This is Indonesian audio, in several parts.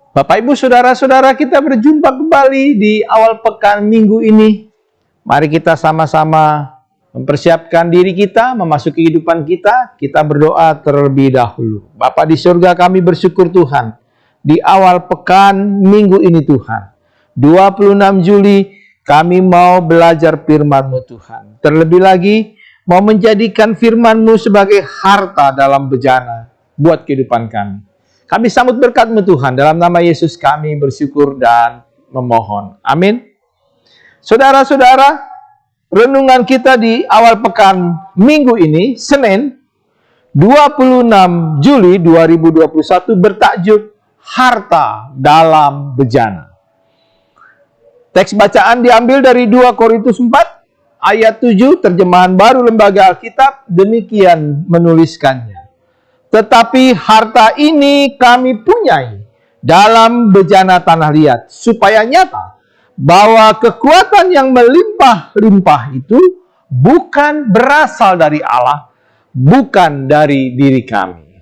Bapak, Ibu, Saudara-saudara, kita berjumpa kembali di awal pekan minggu ini. Mari kita sama-sama mempersiapkan diri kita, memasuki kehidupan kita. Kita berdoa terlebih dahulu. Bapa di surga, kami bersyukur Tuhan. Di awal pekan minggu ini Tuhan, 26 Juli, kami mau belajar firman-Mu Tuhan. Terlebih lagi, mau menjadikan firman-Mu sebagai harta dalam bejana buat kehidupan kami. Kami sambut berkat-Mu Tuhan. Dalam nama Yesus kami bersyukur dan memohon. Amin. Saudara-saudara, renungan kita di awal pekan minggu ini, Senin, 26 Juli 2021 bertajuk Harta dalam Bejana. Teks bacaan diambil dari 2 Korintus 4 ayat 7, terjemahan baru Lembaga Alkitab, demikian menuliskannya. Tetapi harta ini kami punyai dalam bejana tanah liat, supaya nyata bahwa kekuatan yang melimpah-limpah itu bukan berasal dari Allah, bukan dari diri kami.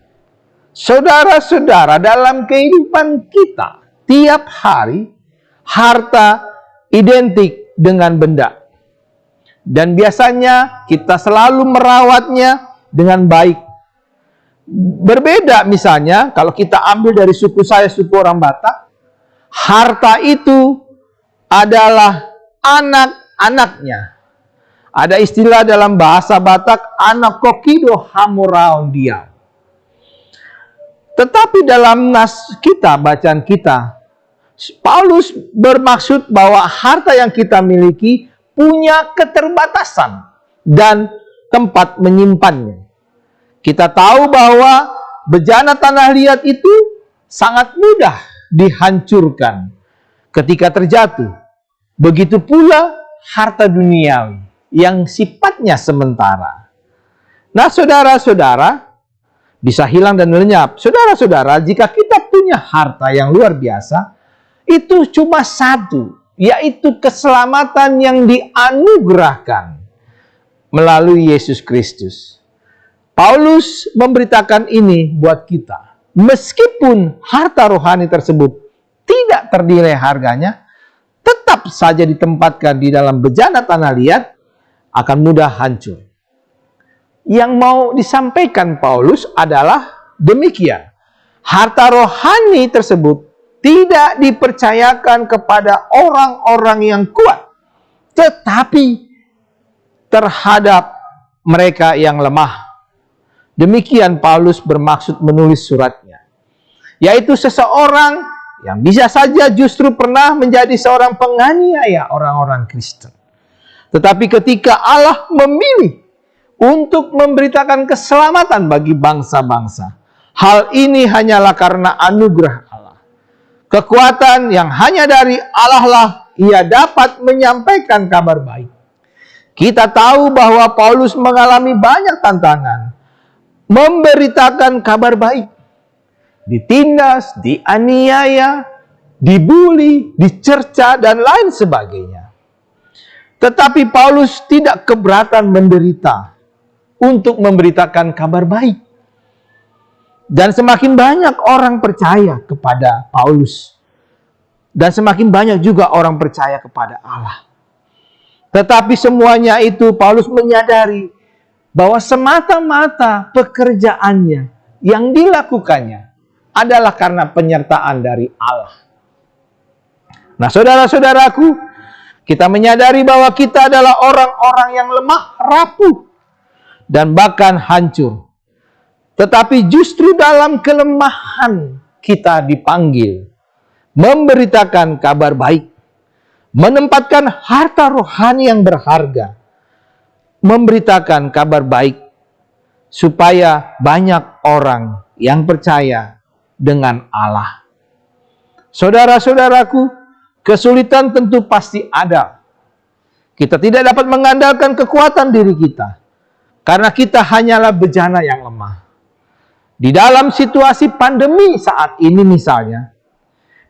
Saudara-saudara, dalam kehidupan kita, tiap hari, harta identik dengan benda. Dan biasanya kita selalu merawatnya dengan baik. Berbeda misalnya, kalau kita ambil dari suku saya, suku orang Batak, harta itu adalah anak-anaknya. Ada istilah dalam bahasa Batak, anak kokido hamuraon dia. Tetapi dalam nas kita, bacaan kita, Paulus bermaksud bahwa harta yang kita miliki punya keterbatasan dan tempat menyimpannya. Kita tahu bahwa bejana tanah liat itu sangat mudah dihancurkan ketika terjatuh. Begitu pula harta duniawi yang sifatnya sementara. Nah, saudara-saudara, bisa hilang dan lenyap. Saudara-saudara, jika kita punya harta yang luar biasa, itu cuma satu, yaitu keselamatan yang dianugerahkan melalui Yesus Kristus. Paulus memberitakan ini buat kita. Meskipun harta rohani tersebut tidak ternilai harganya, tetap saja ditempatkan di dalam bejana tanah liat, akan mudah hancur. Yang mau disampaikan Paulus adalah demikian. Harta rohani tersebut tidak dipercayakan kepada orang-orang yang kuat, tetapi terhadap mereka yang lemah. Demikian Paulus bermaksud menulis suratnya. Yaitu seseorang yang bisa saja justru pernah menjadi seorang penganiaya orang-orang Kristen. Tetapi ketika Allah memilih untuk memberitakan keselamatan bagi bangsa-bangsa, hal ini hanyalah karena anugerah Allah. Kekuatan yang hanya dari Allah lah ia dapat menyampaikan kabar baik. Kita tahu bahwa Paulus mengalami banyak tantangan memberitakan kabar baik. Ditindas, dianiaya, dibuli, dicerca, dan lain sebagainya. Tetapi Paulus tidak keberatan menderita untuk memberitakan kabar baik. Dan semakin banyak orang percaya kepada Paulus, dan semakin banyak juga orang percaya kepada Allah. Tetapi semuanya itu Paulus menyadari bahwa semata-mata pekerjaannya yang dilakukannya adalah karena penyertaan dari Allah. Nah, saudara-saudaraku, kita menyadari bahwa kita adalah orang-orang yang lemah, rapuh, dan bahkan hancur. Tetapi justru dalam kelemahan kita dipanggil memberitakan kabar baik, menempatkan harta rohani yang berharga, memberitakan kabar baik supaya banyak orang yang percaya dengan Allah. Saudara-saudaraku, kesulitan tentu pasti ada. Kita tidak dapat mengandalkan kekuatan diri kita karena kita hanyalah bejana yang lemah. Di dalam situasi pandemi saat ini misalnya,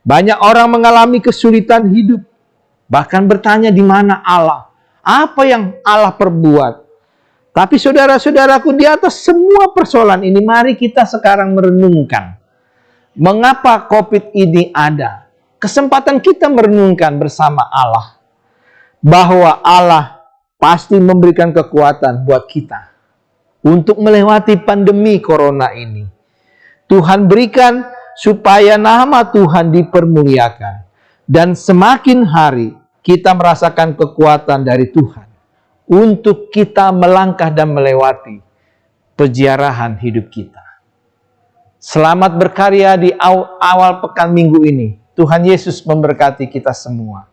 banyak orang mengalami kesulitan hidup, bahkan bertanya di mana Allah. Apa yang Allah perbuat? Tapi saudara-saudaraku, di atas semua persoalan ini, mari kita sekarang merenungkan Mengapa COVID ini ada? Kesempatan kita merenungkan bersama Allah bahwa Allah pasti memberikan kekuatan buat kita untuk melewati pandemi corona ini. Tuhan berikan supaya nama Tuhan dipermuliakan. Dan semakin hari kita merasakan kekuatan dari Tuhan untuk kita melangkah dan melewati peziarahan hidup kita. Selamat berkarya di awal pekan minggu ini. Tuhan Yesus memberkati kita semua,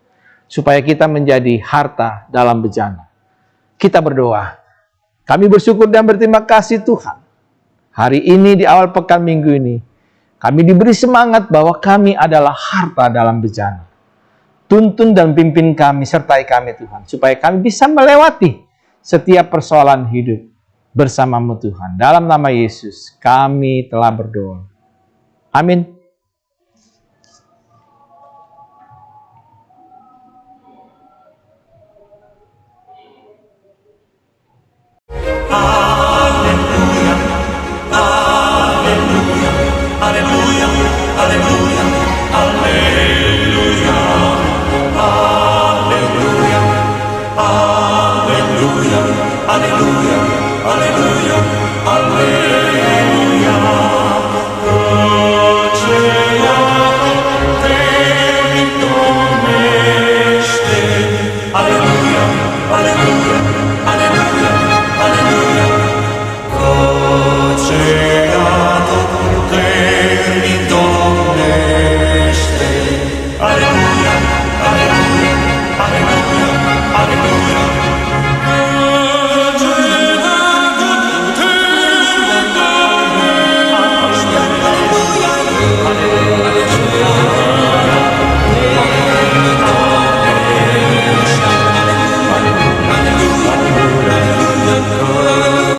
supaya kita menjadi harta dalam bejana. Kita berdoa. Kami bersyukur dan berterima kasih Tuhan. Hari ini di awal pekan minggu ini, kami diberi semangat bahwa kami adalah harta dalam bejana. Tuntun dan pimpin kami, sertai kami Tuhan, supaya kami bisa melewati setiap persoalan hidup bersama-Mu Tuhan. Dalam nama Yesus, kami telah berdoa. Amin. Hallelujah, hallelujah, hallelujah.